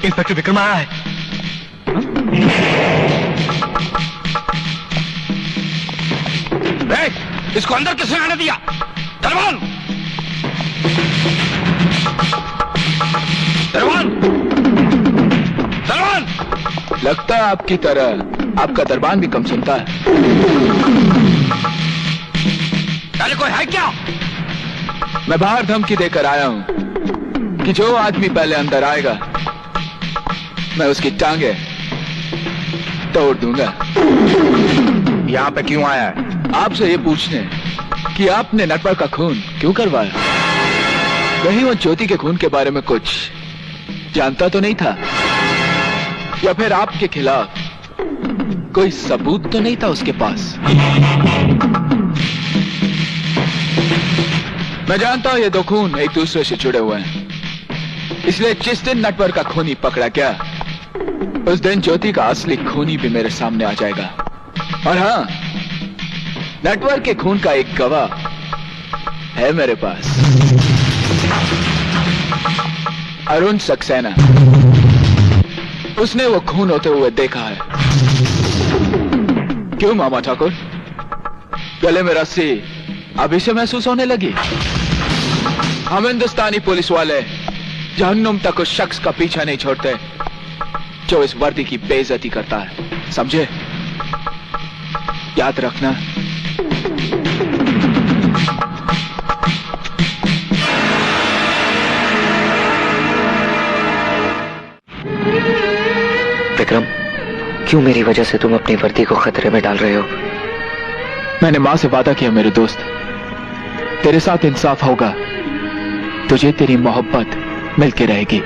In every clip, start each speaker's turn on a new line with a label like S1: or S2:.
S1: Inspector Vikram आया है।
S2: इसको अंदर किसने आने दिया? दरबान! दरबान! दरबान!
S3: लगता है आपकी तरह आपका दरबान भी कम सुनता है।
S2: अरे कोई है क्या?
S3: मैं बाहर धमकी देकर आया हूं कि जो आदमी पहले अंदर आएगा मैं उसकी टांगे तोड़ दूंगा।
S2: यहाँ पे क्यों आया है?
S3: आपसे ये पूछने कि आपने नटवर का खून क्यों करवाया? कहीं वो ज्योति के खून के बारे में कुछ जानता तो नहीं था? या फिर आपके खिलाफ कोई सबूत तो नहीं था उसके पास? मैं जानता हूं ये दो खून एक दूसरे से जुड़े हुए हैं, इसलिए जिस दिन नटवर का खूनी पकड़ा गया उस दिन ज्योति का असली खूनी भी मेरे सामने आ जाएगा। और हाँ, नटवर के खून का एक गवाह है मेरे पास, अरुण सक्सेना। उसने वो खून होते हुए देखा है। क्यों मामा ठाकुर, गले में रस्सी अभी से महसूस होने लगी? हम हिंदुस्तानी पुलिस वाले जहन्नुम तक उस शख्स का पीछा नहीं छोड़ते जो इस वर्दी की बेइज्जती करता है, समझे? याद रखना।
S4: विक्रम, क्यों मेरी वजह से तुम अपनी वर्दी को खतरे में डाल रहे हो?
S3: मैंने मां से वादा किया मेरे दोस्त, तेरे साथ इंसाफ होगा, तुझे तेरी मोहब्बत मिलके रहेगी।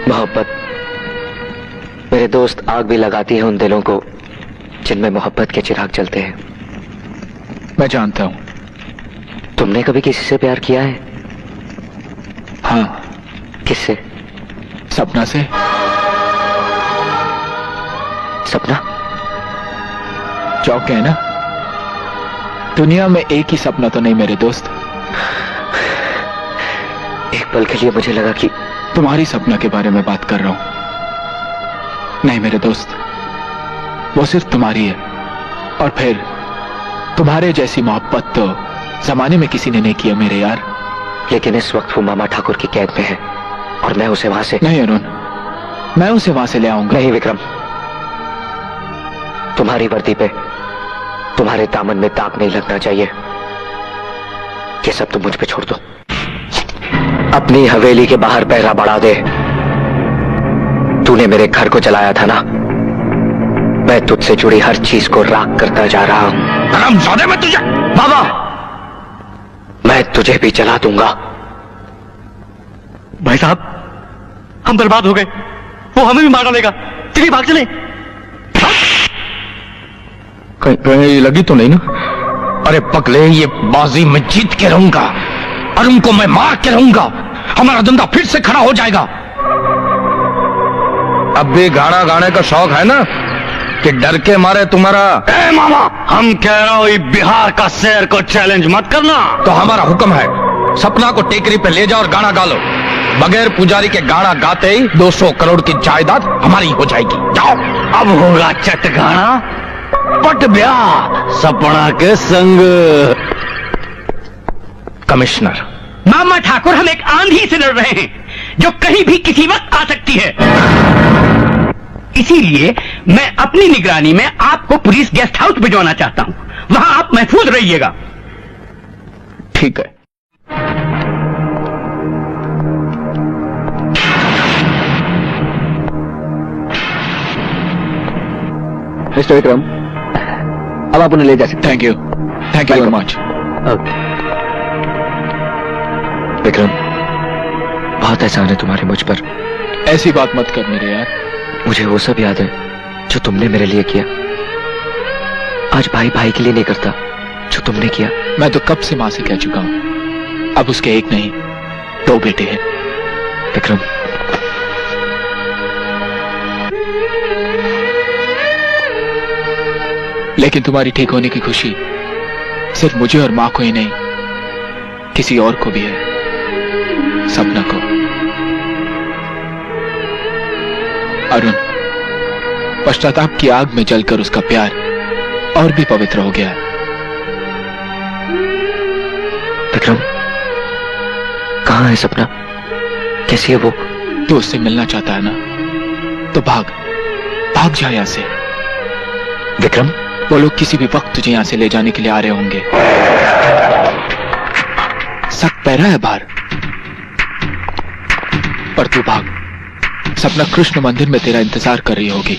S4: मोहब्बत? मेरे दोस्त, आग भी लगाती है उन दिलों को जिनमें मोहब्बत के चिराग जलते हैं।
S3: मैं जानता हूं।
S4: तुमने कभी किसी से प्यार किया है?
S3: हाँ।
S4: किससे?
S3: सपना से।
S4: सपना?
S3: चौक है ना? दुनिया में एक ही सपना तो नहीं मेरे दोस्त।
S4: एक पल के लिए मुझे लगा कि
S3: तुम्हारी सपना के बारे में बात कर रहा हूं। नहीं मेरे दोस्त, वो सिर्फ तुम्हारी है, और फिर तुम्हारे जैसी मोहब्बत तो जमाने में किसी ने नहीं किया मेरे यार।
S4: लेकिन इस वक्त वो मामा ठाकुर की कैद में है और मैं उसे वहां से...
S3: नहीं अरुण, मैं उसे वहां से ले आऊंगा।
S4: नहीं विक्रम, तुम्हारी वर्दी पे, तुम्हारे दामन में दाग नहीं लगना चाहिए। ये सब तुम मुझ पे छोड़ दो। अपनी हवेली के बाहर पहरा बढ़ा दे। तूने मेरे घर को जलाया था ना, मैं तुझसे जुड़ी हर चीज को राख करता जा रहा हूं।
S2: हरामजादे, मैं तुझे...
S4: बाबा, मैं तुझे भी जला दूंगा।
S1: भाई साहब, हम बर्बाद हो गए, वो हमें भी मार डालेगा। चलिए भाग चले।
S2: कहीं लगी तो नहीं ना? अरे पगले, ये बाजी मैं जीत के रहूंगा और उनको मैं मार के रहूंगा। हमारा धंधा फिर से खड़ा हो जाएगा। अब भी गाना गाने का शौक है ना, कि डर के मारे तुम्हारा...
S1: ए मामा, हम कह रहा हूं बिहार का शेर को चैलेंज मत करना।
S2: तो हमारा हुक्म है, सपना को टेकरी पे ले जाओ और गाना गा लो। बगैर पुजारी के गाना गाते ही 200 करोड़ की जायदाद हमारी हो जाएगी। जाओ।
S1: अब होगा चट गाना, पट ब्याह सपना के संग।
S2: कमिश्नर,
S1: मामा ठाकुर, हम एक आंधी से लड़ रहे हैं जो कहीं भी किसी वक्त आ सकती है। इसीलिए मैं अपनी निगरानी में आपको पुलिस गेस्ट हाउस भिजवाना चाहता हूं। वहां आप महफूज रहिएगा।
S3: ठीक है।
S4: मिस्टर विक्रम, अब आप उन्हें ले जा सकते हैं।
S3: Thank you very much.
S4: Vikram, बहुत एहसान है तुम्हारे मुझ पर।
S3: ऐसी बात मत कर मेरे यार।
S4: मुझे वो सब याद है जो तुमने मेरे लिए किया। आज भाई भाई के लिए नहीं करता जो तुमने किया।
S3: मैं तो कब से मां से कह चुका हूं, अब उसके एक नहीं 2 बेटे हैं।
S4: विक्रम,
S3: लेकिन तुम्हारी ठीक होने की खुशी सिर्फ मुझे और मां को ही नहीं, किसी और को भी है, सपना को। अरुण, पश्चाताप की आग में जलकर उसका प्यार और भी पवित्र हो गया है।
S4: विक्रम, कहाँ है सपना? कैसी है वो?
S3: तो उससे मिलना चाहता है ना, तो भाग भाग जा यहां से।
S4: विक्रम,
S3: वो लोग किसी भी वक्त तुझे यहां से ले जाने के लिए आ रहे होंगे। सख्त पहरा है बाहर, पर तू भाग। सपना कृष्ण मंदिर में तेरा इंतजार कर रही होगी।